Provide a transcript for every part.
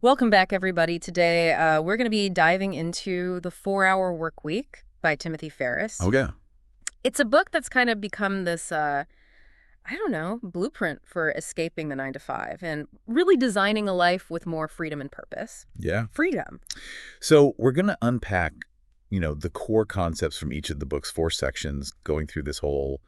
Welcome back, everybody. Today, we're going to be diving into The 4-Hour Workweek by Timothy Ferriss. Oh, yeah. It's a book that's kind of become this, blueprint for escaping the 9 to 5 and really designing a life with more freedom and purpose. Yeah. Freedom. So we're going to unpack, the core concepts from each of the book's 4 sections, going through this whole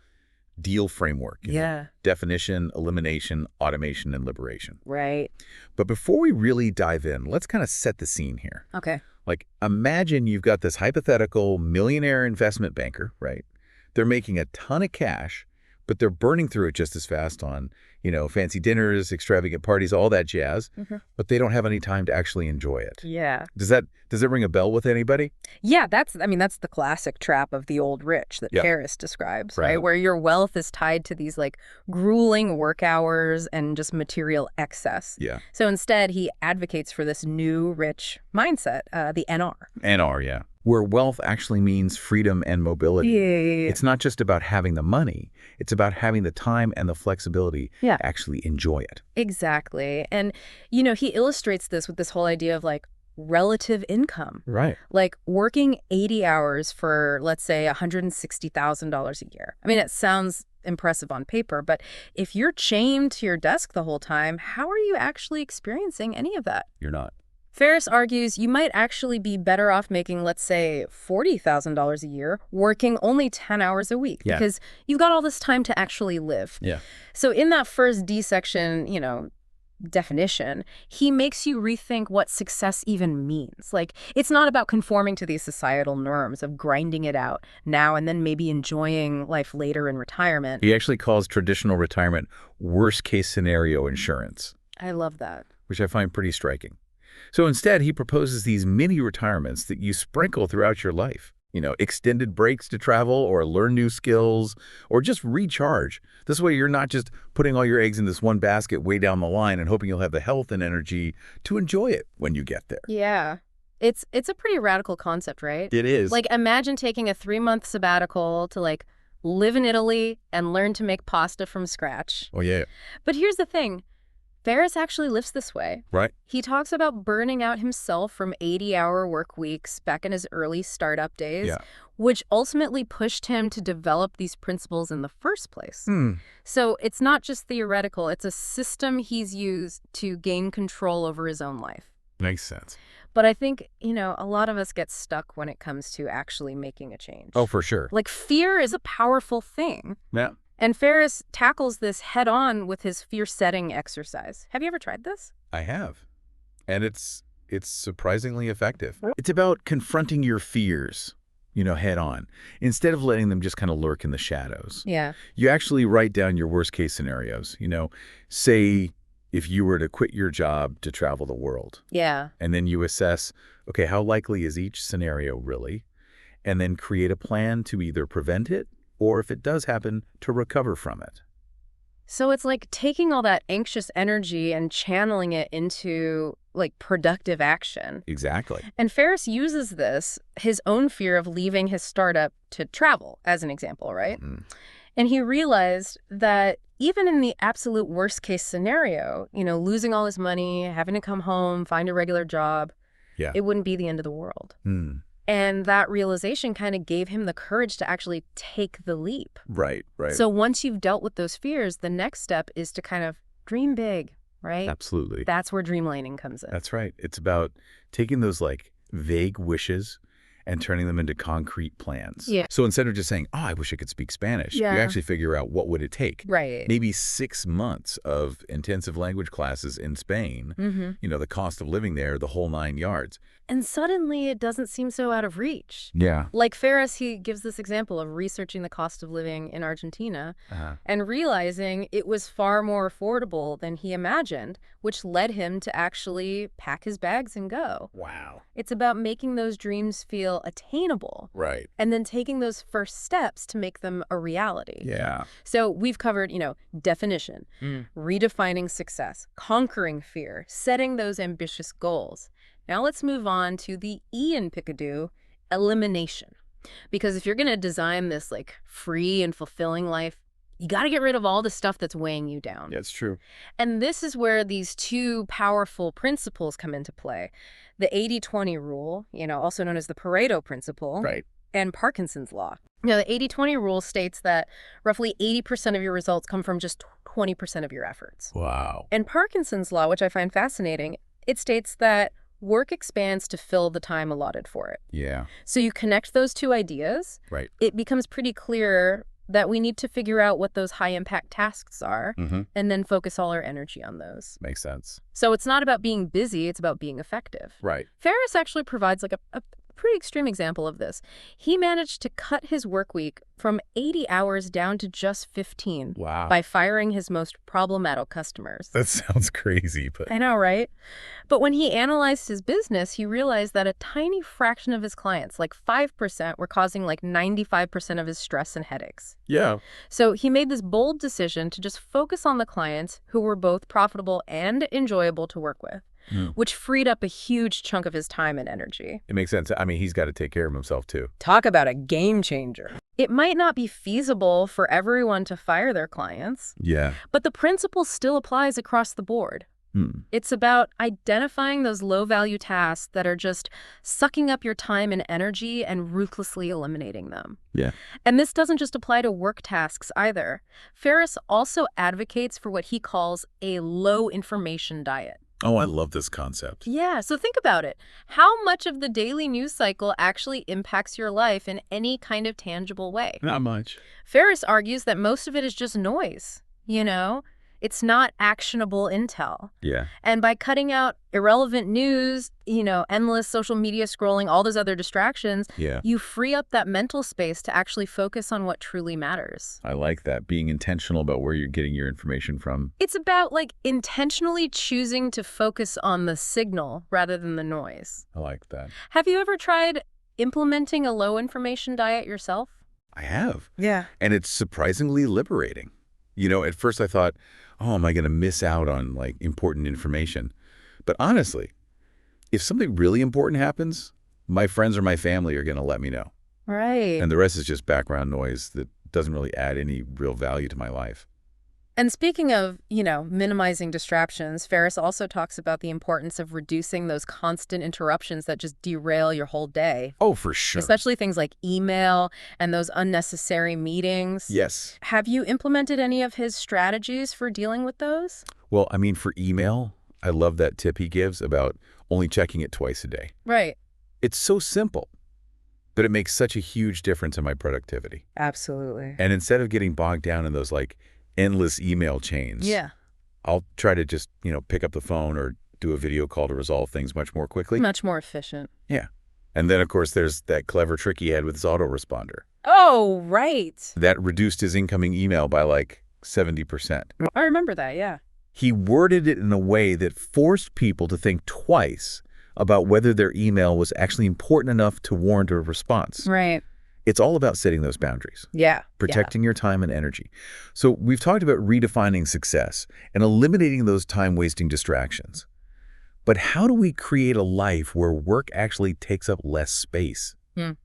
deal framework. Yeah. Definition, elimination, automation, and liberation. Right. But before we really dive in, let's kind of set the scene here. Okay. Like, imagine you've got this hypothetical millionaire investment banker, right? They're making a ton of cash, but they're burning through it just as fast on, fancy dinners, extravagant parties, all that jazz, but they don't have any time to actually enjoy it. Yeah. Does it ring a bell with anybody? Yeah, that's the classic trap of the old rich that Yep. Ferriss describes, Right. right? Where your wealth is tied to these grueling work hours and just material excess. Yeah. So instead, he advocates for this new rich mindset, the NR. NR, yeah. Where wealth actually means freedom and mobility. Yeah. It's not just about having the money. It's about having the time and the flexibility Yeah. to actually enjoy it. Exactly. And, he illustrates this with this whole idea of relative income. Right. Like working 80 hours for, let's say, $160,000 a year. I mean, it sounds impressive on paper, but if you're chained to your desk the whole time, how are you actually experiencing any of that? You're not. Ferriss argues you might actually be better off making, let's say, $40,000 a year, working only 10 hours a week, Yeah. because you've got all this time to actually live. Yeah. So in that first D section, definition, he makes you rethink what success even means. It's not about conforming to these societal norms of grinding it out now and then maybe enjoying life later in retirement. He actually calls traditional retirement worst-case scenario insurance, I love that. which I find pretty striking. So instead, he proposes these mini retirements that you sprinkle throughout your life. Extended breaks to travel or learn new skills or just recharge. This way, you're not just putting all your eggs in this one basket way down the line and hoping you'll have the health and energy to enjoy it when you get there. Yeah. It's a pretty radical concept, right? It is. Imagine taking a 3-month sabbatical to live in Italy and learn to make pasta from scratch. Oh, yeah. But here's the thing. Ferriss actually lives this way. Right. He talks about burning out himself from 80-hour work weeks back in his early startup days, Yeah. which ultimately pushed him to develop these principles in the first place. Hmm. So it's not just theoretical, it's a system he's used to gain control over his own life. Makes sense. But I think, a lot of us get stuck when it comes to actually making a change. Oh, for sure. Fear is a powerful thing. Yeah. And Ferriss tackles this head on with his fear-setting exercise. Have you ever tried this? I have. And it's surprisingly effective. It's about confronting your fears, head on, instead of letting them just kind of lurk in the shadows. Yeah. You actually write down your worst case scenarios. Say if you were to quit your job to travel the world. Yeah. And then you assess, okay, how likely is each scenario really? And then create a plan to either prevent it or if it does happen, to recover from it. So it's like taking all that anxious energy and channeling it into productive action. Exactly. And Ferriss uses his own fear of leaving his startup to travel as an example, right? Mm. And he realized that even in the absolute worst case scenario, losing all his money, having to come home, find a regular job, Yeah. it wouldn't be the end of the world. Mm. And that realization kind of gave him the courage to actually take the leap. Right. So once you've dealt with those fears, the next step is to kind of dream big, right? Absolutely. That's where dreamlining comes in. That's right. It's about taking those vague wishes and turning them into concrete plans. Yeah. So instead of just saying, oh, I wish I could speak Spanish, Yeah. you actually figure out what would it take. Right. Maybe 6 months of intensive language classes in Spain, the cost of living there, the whole 9 yards. And suddenly it doesn't seem so out of reach. Yeah. Like Ferriss, he gives this example of researching the cost of living in Argentina and realizing it was far more affordable than he imagined, which led him to actually pack his bags and go. Wow. It's about making those dreams feel attainable. Right. And then taking those first steps to make them a reality. Yeah. So we've covered, definition, redefining success, conquering fear, setting those ambitious goals. Now let's move on to the E in Picadoo, elimination. Because if you're going to design this free and fulfilling life, You got to get rid of all the stuff that's weighing you down. Yeah, it's true. And this is where these two powerful principles come into play. The 80-20 rule, also known as the Pareto principle, Right. and Parkinson's law. The 80-20 rule states that roughly 80% of your results come from just 20% of your efforts. Wow. And Parkinson's law, which I find fascinating, it states that work expands to fill the time allotted for it. Yeah. So you connect those two ideas, Right. it becomes pretty clear that we need to figure out what those high-impact tasks are and then focus all our energy on those. Makes sense. So it's not about being busy, it's about being effective. Right. Ferriss actually provides like a pretty extreme example of this. He managed to cut his work week from 80 hours down to just 15 Wow. by firing his most problematic customers. That sounds crazy, but I know, right? But when he analyzed his business, he realized that a tiny fraction of his clients, like 5%, were causing like 95% of his stress and headaches. yeah. So he made this bold decision to just focus on the clients who were both profitable and enjoyable to work with, which freed up a huge chunk of his time and energy. It makes sense. I mean, he's got to take care of himself too. Talk about a game changer. It might not be feasible for everyone to fire their clients, Yeah. but the principle still applies across the board. It's about identifying those low-value tasks that are just sucking up your time and energy and ruthlessly eliminating them. Yeah. And this doesn't just apply to work tasks either. Ferriss also advocates for what he calls a low-information diet. Oh, I love this concept. Yeah, so think about it. How much of the daily news cycle actually impacts your life in any kind of tangible way? Not much. Ferriss argues that most of it is just noise, It's not actionable intel. Yeah. And by cutting out irrelevant news, endless social media scrolling, all those other distractions, Yeah. you free up that mental space to actually focus on what truly matters. I like that. Being intentional about where you're getting your information from. It's about intentionally choosing to focus on the signal rather than the noise. I like that. Have you ever tried implementing a low information diet yourself? I have. Yeah. And it's surprisingly liberating. At first I thought, oh, am I going to miss out on important information? But honestly, if something really important happens, my friends or my family are going to let me know. Right. And the rest is just background noise that doesn't really add any real value to my life. And speaking of, minimizing distractions, Ferriss also talks about the importance of reducing those constant interruptions that just derail your whole day. Oh, for sure. Especially things like email and those unnecessary meetings. Yes. Have you implemented any of his strategies for dealing with those? Well, I mean, for email, I love that tip he gives about only checking it twice a day. Right. It's so simple, but it makes such a huge difference in my productivity. Absolutely. And instead of getting bogged down in those endless email chains, Yeah. I'll try to just, pick up the phone or do a video call to resolve things much more quickly. Much more efficient. Yeah. And then, of course, there's that clever trick he had with his autoresponder. Oh, right. That reduced his incoming email by 70%. I remember that, yeah. He worded it in a way that forced people to think twice about whether their email was actually important enough to warrant a response. Right. It's all about setting those boundaries. Yeah. Protecting your time and energy. So we've talked about redefining success and eliminating those time-wasting distractions. But how do we create a life where work actually takes up less space?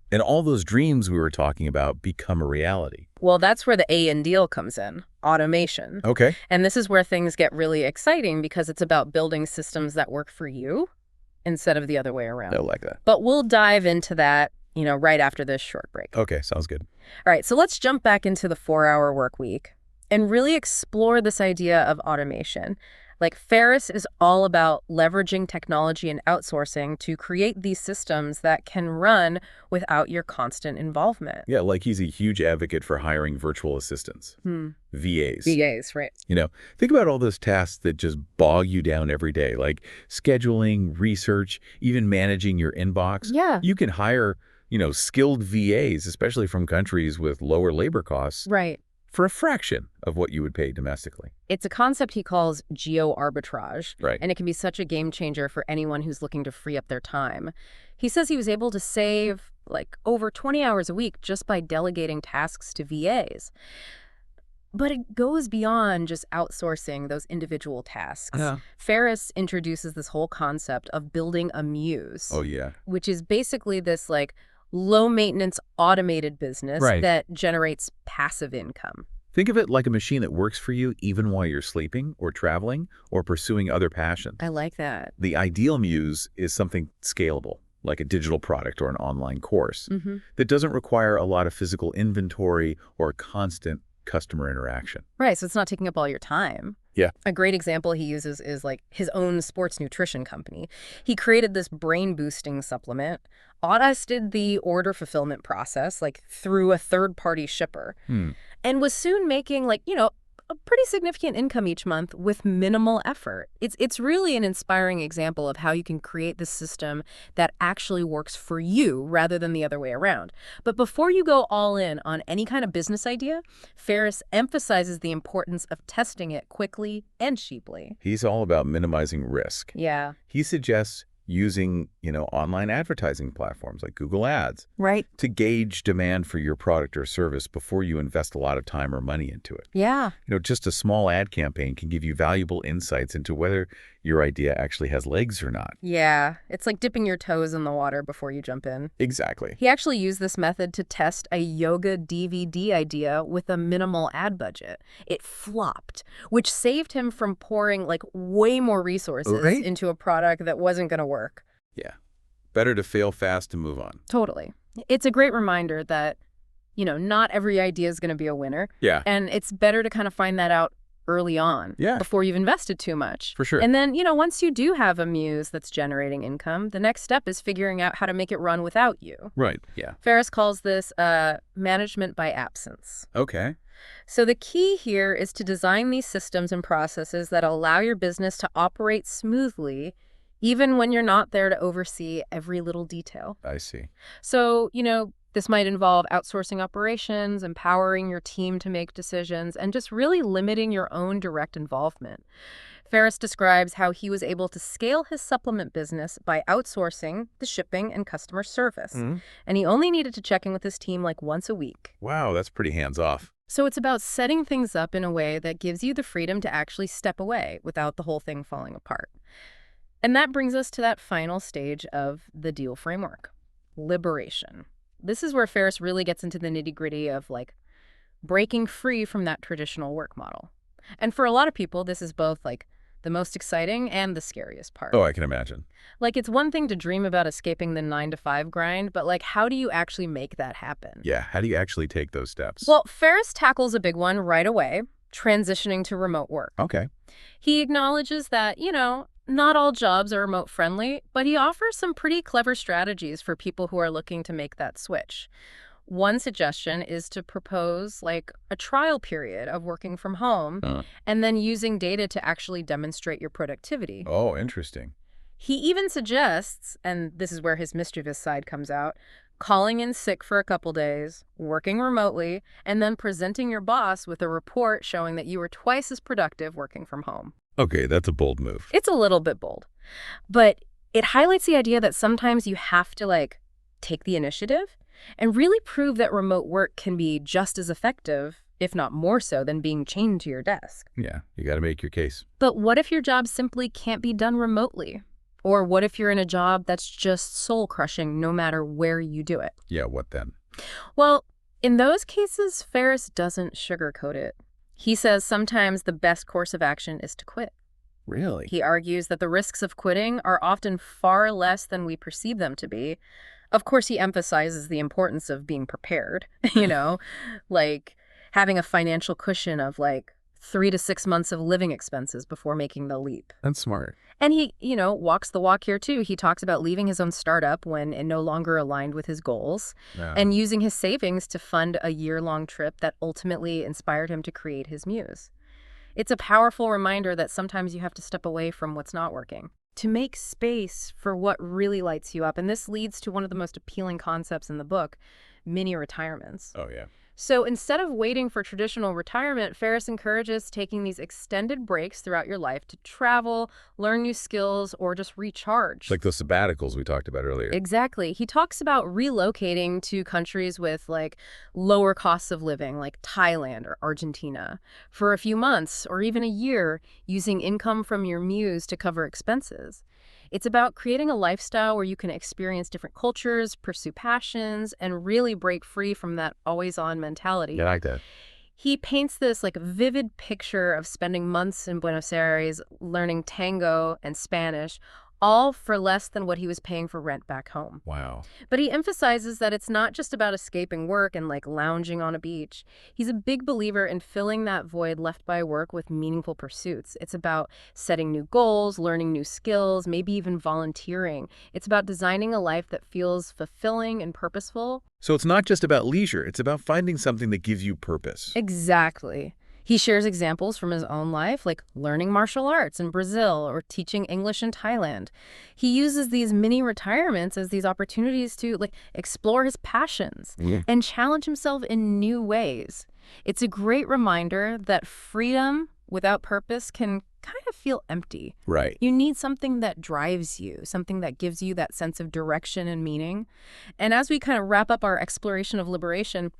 And all those dreams we were talking about become a reality? Well, that's where the A in deal comes in, automation. Okay. And this is where things get really exciting because it's about building systems that work for you instead of the other way around. I like that. But we'll dive into that, right after this short break. Okay, sounds good. All right, so let's jump back into the 4-hour work week and really explore this idea of automation. Ferriss is all about leveraging technology and outsourcing to create these systems that can run without your constant involvement. Yeah, he's a huge advocate for hiring virtual assistants, VAs. VAs, right. Think about all those tasks that just bog you down every day, like scheduling, research, even managing your inbox. Yeah. You can hire, skilled VAs, especially from countries with lower labor costs, Right. for a fraction of what you would pay domestically. It's a concept he calls geo-arbitrage, Right. and it can be such a game changer for anyone who's looking to free up their time. He says he was able to save over 20 hours a week just by delegating tasks to VAs. But it goes beyond just outsourcing those individual tasks. Yeah. Ferriss introduces this whole concept of building a muse, Oh, yeah. which is basically this low-maintenance automated business Right. that generates passive income. Think of it like a machine that works for you even while you're sleeping or traveling or pursuing other passions. I like that. The ideal muse is something scalable, like a digital product or an online course, Mm-hmm. that doesn't require a lot of physical inventory or constant customer interaction. Right, so it's not taking up all your time. Yeah. A great example he uses is like his own sports nutrition company. He created this brain-boosting supplement, audited the order fulfillment process, like through a third-party shipper, Hmm. and was soon making a pretty significant income each month with minimal effort. It's really an inspiring example of how you can create this system that actually works for you rather than the other way around. But before you go all in on any kind of business idea, Ferriss emphasizes the importance of testing it quickly and cheaply. He's all about minimizing risk. Yeah. He suggests using, online advertising platforms like Google Ads Right. to gauge demand for your product or service before you invest a lot of time or money into it. Yeah. Just a small ad campaign can give you valuable insights into whether your idea actually has legs or not. Yeah. It's like dipping your toes in the water before you jump in. Exactly. He actually used this method to test a yoga DVD idea with a minimal ad budget. It flopped, which saved him from pouring way more resources Right? into a product that wasn't going to work. Yeah. Better to fail fast and move on. Totally. It's a great reminder that, not every idea is going to be a winner. Yeah. And it's better to kind of find that out early on, Yeah. before you've invested too much. For sure. And then, once you do have a muse that's generating income, the next step is figuring out how to make it run without you. Right. Yeah. Ferriss calls this management by absence. Okay. So the key here is to design these systems and processes that allow your business to operate smoothly, even when you're not there to oversee every little detail. I see. So, this might involve outsourcing operations, empowering your team to make decisions, and just really limiting your own direct involvement. Ferriss describes how he was able to scale his supplement business by outsourcing the shipping and customer service. Mm-hmm. And he only needed to check in with his team once a week. Wow, that's pretty hands-off. So it's about setting things up in a way that gives you the freedom to actually step away without the whole thing falling apart. And that brings us to that final stage of the deal framework, liberation. This is where Ferriss really gets into the nitty-gritty of breaking free from that traditional work model. And for a lot of people, this is both the most exciting and the scariest part. Oh, I can imagine. It's one thing to dream about escaping the 9-to-5 grind, but how do you actually make that happen? Yeah, how do you actually take those steps? Well, Ferriss tackles a big one right away, transitioning to remote work. Okay. He acknowledges that, not all jobs are remote friendly, but he offers some pretty clever strategies for people who are looking to make that switch. One suggestion is to propose a trial period of working from home and then using data to actually demonstrate your productivity. Oh, interesting. He even suggests, and this is where his mischievous side comes out, calling in sick for a couple days, working remotely, and then presenting your boss with a report showing that you were twice as productive working from home. Okay, that's a bold move. It's a little bit bold, but it highlights the idea that sometimes you have to take the initiative and really prove that remote work can be just as effective, if not more so, than being chained to your desk. Yeah, you got to make your case. But what if your job simply can't be done remotely? Or what if you're in a job that's just soul-crushing no matter where you do it? Yeah, what then? Well, in those cases, Ferriss doesn't sugarcoat it. He says sometimes the best course of action is to quit. Really? He argues that the risks of quitting are often far less than we perceive them to be. Of course, he emphasizes the importance of being prepared, having a financial cushion of 3 to 6 months of living expenses before making the leap. That's smart. And he, walks the walk here too. He talks about leaving his own startup when it no longer aligned with his goals and using his savings to fund a year-long trip that ultimately inspired him to create his muse. It's a powerful reminder that sometimes you have to step away from what's not working to make space for what really lights you up. And this leads to one of the most appealing concepts in the book, mini retirements. Oh, yeah. So instead of waiting for traditional retirement, Ferriss encourages taking these extended breaks throughout your life to travel, learn new skills, or just recharge. Like those sabbaticals we talked about earlier. Exactly. He talks about relocating to countries with lower costs of living, like Thailand or Argentina, for a few months or even a year, using income from your muse to cover expenses. It's about creating a lifestyle where you can experience different cultures, pursue passions, and really break free from that always-on mentality. Yeah, I like that. He paints this like vivid picture of spending months in Buenos Aires learning tango and Spanish, all for less than what he was paying for rent back home. Wow. But he emphasizes that it's not just about escaping work and like lounging on a beach. He's a big believer in filling that void left by work with meaningful pursuits. It's about setting new goals, learning new skills, maybe even volunteering. It's about designing a life that feels fulfilling and purposeful. So it's not just about leisure, it's about finding something that gives you purpose. Exactly. He shares examples from his own life, like learning martial arts in Brazil or teaching English in Thailand. He uses these mini retirements as these opportunities to like explore his passions and challenge himself in new ways. It's a great reminder that freedom without purpose can kind of feel empty. Right. You need something that drives you, something that gives you that sense of direction and meaning. And as we kind of wrap up our exploration of liberation,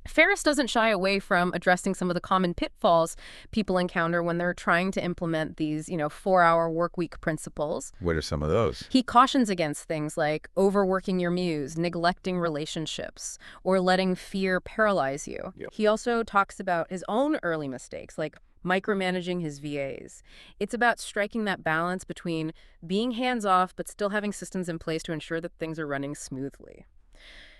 Ferriss doesn't shy away from addressing some of the common pitfalls people encounter when they're trying to implement these, 4-hour work week principles. What are some of those? He cautions against things like overworking your muse, neglecting relationships, or letting fear paralyze you. Yep. He also talks about his own early mistakes, like micromanaging his VAs. It's about striking that balance between being hands-off but still having systems in place to ensure that things are running smoothly.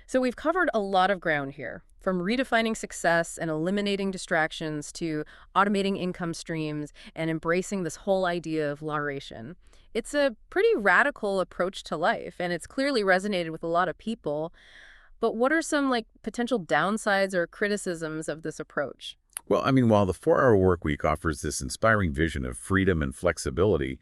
So we've covered a lot of ground here, from redefining success and eliminating distractions to automating income streams and embracing this whole idea of laration. It's a pretty radical approach to life, and it's clearly resonated with a lot of people. But what are some potential downsides or criticisms of this approach? Well, I mean, while the 4-hour work week offers this inspiring vision of freedom and flexibility,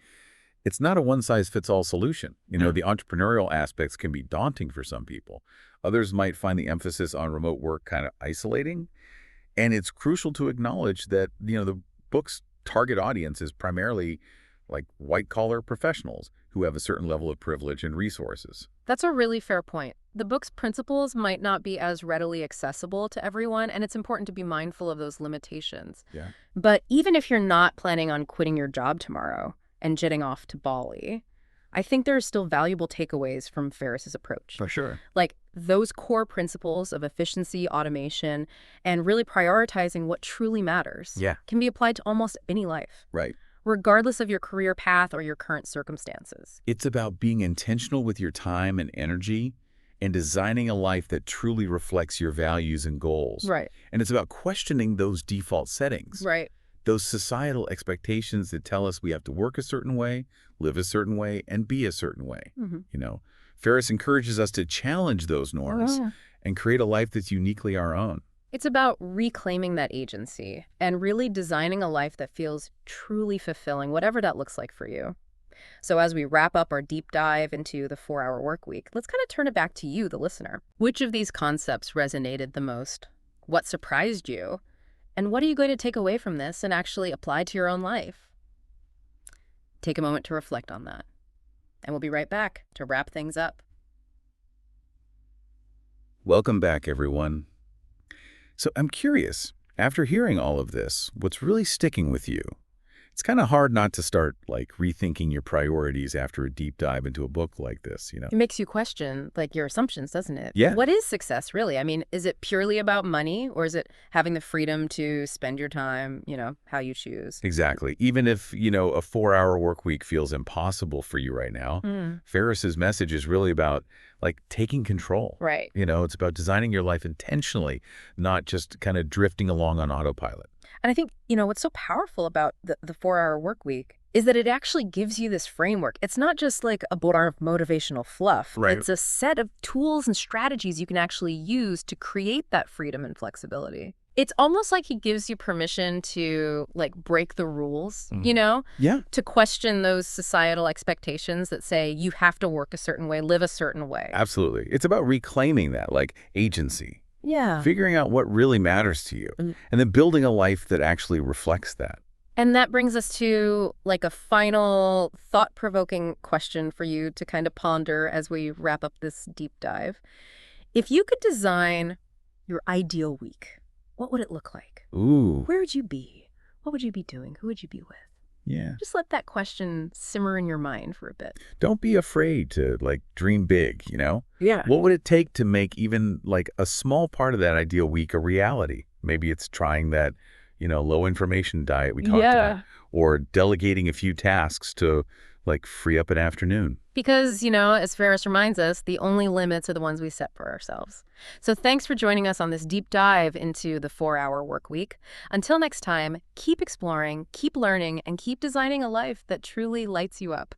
it's not a one-size-fits-all solution. The entrepreneurial aspects can be daunting for some people. Others might find the emphasis on remote work kind of isolating. And it's crucial to acknowledge that, the book's target audience is primarily like white-collar professionals who have a certain level of privilege and resources. That's a really fair point. The book's principles might not be as readily accessible to everyone, and it's important to be mindful of those limitations. Yeah. But even if you're not planning on quitting your job tomorrow and jetting off to Bali, I think there are still valuable takeaways from Ferriss's approach. For sure. Like those core principles of efficiency, automation, and really prioritizing what truly matters can be applied to almost any life. Right. Regardless of your career path or your current circumstances. It's about being intentional with your time and energy and designing a life that truly reflects your values and goals. Right. And it's about questioning those default settings. Right. Those societal expectations that tell us we have to work a certain way, live a certain way, and be a certain way. Ferriss encourages us to challenge those norms and create a life that's uniquely our own. It's about reclaiming that agency and really designing a life that feels truly fulfilling, whatever that looks like for you. So as we wrap up our deep dive into the 4-hour work week, let's kind of turn it back to you, the listener. Which of these concepts resonated the most? What surprised you? And what are you going to take away from this and actually apply to your own life? Take a moment to reflect on that. And we'll be right back to wrap things up. Welcome back, everyone. So I'm curious, after hearing all of this, what's really sticking with you? It's kind of hard not to start rethinking your priorities after a deep dive into a book like this, It makes you question your assumptions, doesn't it? Yeah. What is success really? I mean, is it purely about money, or is it having the freedom to spend your time, how you choose? Exactly. Even if, a 4-hour work week feels impossible for you right now, Ferriss's message is really about taking control. Right. It's about designing your life intentionally, not just kind of drifting along on autopilot. And I think, what's so powerful about the 4-hour work week is that it actually gives you this framework. It's not just a bar of motivational fluff. Right. It's a set of tools and strategies you can actually use to create that freedom and flexibility. It's almost like he gives you permission to break the rules, Yeah. to question those societal expectations that say you have to work a certain way, live a certain way. Absolutely. It's about reclaiming that agency. Yeah. Figuring out what really matters to you, and then building a life that actually reflects that. And that brings us to a final thought-provoking question for you to kind of ponder as we wrap up this deep dive. If you could design your ideal week, what would it look like? Ooh. Where would you be? What would you be doing? Who would you be with? Yeah. Just let that question simmer in your mind for a bit. Don't be afraid to dream big, Yeah. What would it take to make even a small part of that ideal week a reality? Maybe it's trying that, low information diet we talked about, Yeah. or delegating a few tasks to, like, free up an afternoon. Because, as Ferriss reminds us, the only limits are the ones we set for ourselves. So thanks for joining us on this deep dive into the 4-hour work week. Until next time, keep exploring, keep learning, and keep designing a life that truly lights you up.